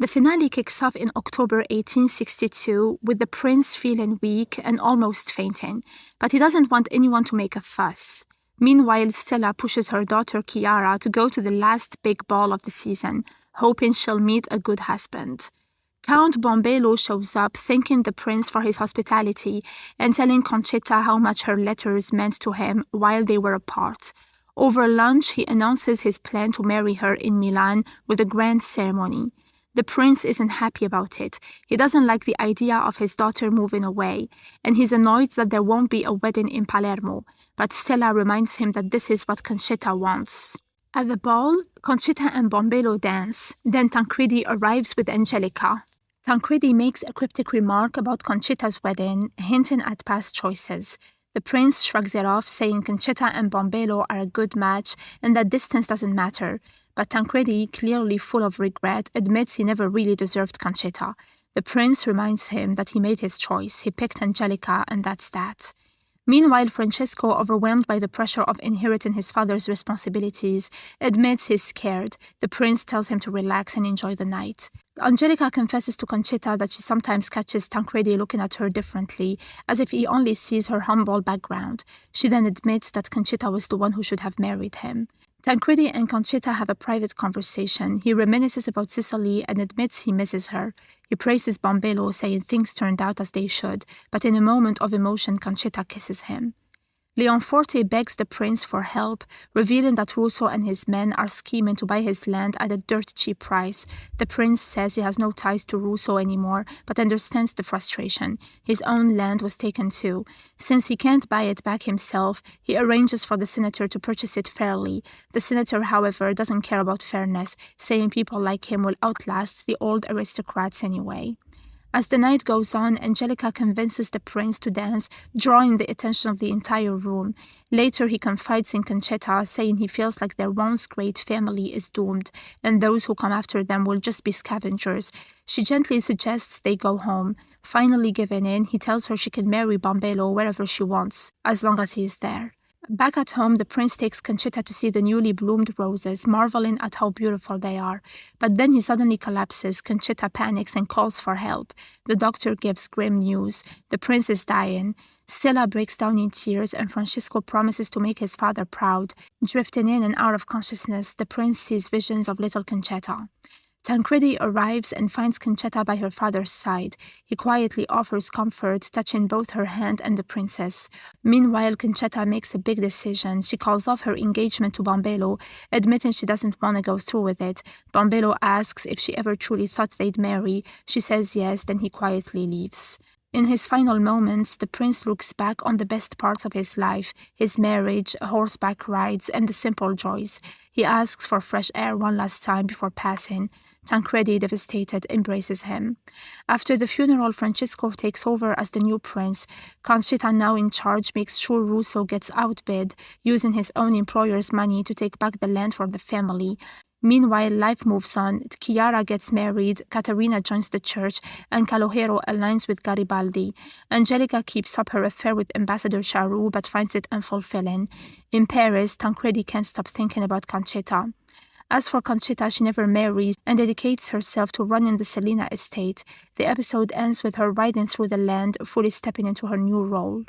The finale kicks off in October 1862 with the prince feeling weak and almost fainting, but he doesn't want anyone to make a fuss. Meanwhile, Stella pushes her daughter Chiara to go to the last big ball of the season, hoping she'll meet a good husband. Count Bombello shows up thanking the prince for his hospitality and telling Conchita how much her letters meant to him while they were apart. Over lunch, he announces his plan to marry her in Milan with a grand ceremony. The prince isn't happy about it. He doesn't like the idea of his daughter moving away, and he's annoyed that there won't be a wedding in Palermo, but Stella reminds him that this is what Conchita wants. At the ball, Conchita and Bombello dance, then Tancredi arrives with Angelica. Tancredi makes a cryptic remark about Conchita's wedding, hinting at past choices. The prince shrugs it off, saying Conchita and Bombello are a good match and that distance doesn't matter. But Tancredi, clearly full of regret, admits he never really deserved Conchita. The prince reminds him that he made his choice. He picked Angelica, and that's that. Meanwhile, Francesco, overwhelmed by the pressure of inheriting his father's responsibilities, admits he's scared. The prince tells him to relax and enjoy the night. Angelica confesses to Conchita that she sometimes catches Tancredi looking at her differently, as if he only sees her humble background. She then admits that Conchita was the one who should have married him. Tancredi and Conchita have a private conversation. He reminisces about Sicily and admits he misses her. He praises Bombello, saying things turned out as they should, but in a moment of emotion, Conchita kisses him. Leonforte begs the prince for help, revealing that Russo and his men are scheming to buy his land at a dirt cheap price. The prince says he has no ties to Russo anymore, but understands the frustration. His own land was taken too. Since he can't buy it back himself, he arranges for the senator to purchase it fairly. The senator, however, doesn't care about fairness, saying people like him will outlast the old aristocrats anyway. As the night goes on, Angelica convinces the prince to dance, drawing the attention of the entire room. Later, he confides in Conchita, saying he feels like their once great family is doomed, and those who come after them will just be scavengers. She gently suggests they go home. Finally giving in, he tells her she can marry Bombello wherever she wants, as long as he is there. Back at home, the prince takes Conchita to see the newly bloomed roses, marveling at how beautiful they are. But then he suddenly collapses. Conchita panics and calls for help. The doctor gives grim news. The prince is dying. Stella breaks down in tears, and Francesco promises to make his father proud. Drifting in and out of consciousness, the prince sees visions of little Conchita. Tancredi arrives and finds Conchita by her father's side. He quietly offers comfort, touching both her hand and the princess. Meanwhile, Conchita makes a big decision. She calls off her engagement to Bombello, admitting she doesn't want to go through with it. Bombello asks if she ever truly thought they'd marry. She says yes, then he quietly leaves. In his final moments, the prince looks back on the best parts of his life, his marriage, horseback rides, and the simple joys. He asks for fresh air one last time before passing. Tancredi, devastated, embraces him. After the funeral, Francesco takes over as the new prince. Conchita, now in charge, makes sure Russo gets outbid, using his own employer's money to take back the land for the family. Meanwhile, life moves on. Chiara gets married, Caterina joins the church, and Calogero aligns with Garibaldi. Angelica keeps up her affair with Ambassador Charroux but finds it unfulfilling. In Paris, Tancredi can't stop thinking about Conchita. As for Conchita, she never marries and dedicates herself to running the Selina estate. The episode ends with her riding through the land, fully stepping into her new role.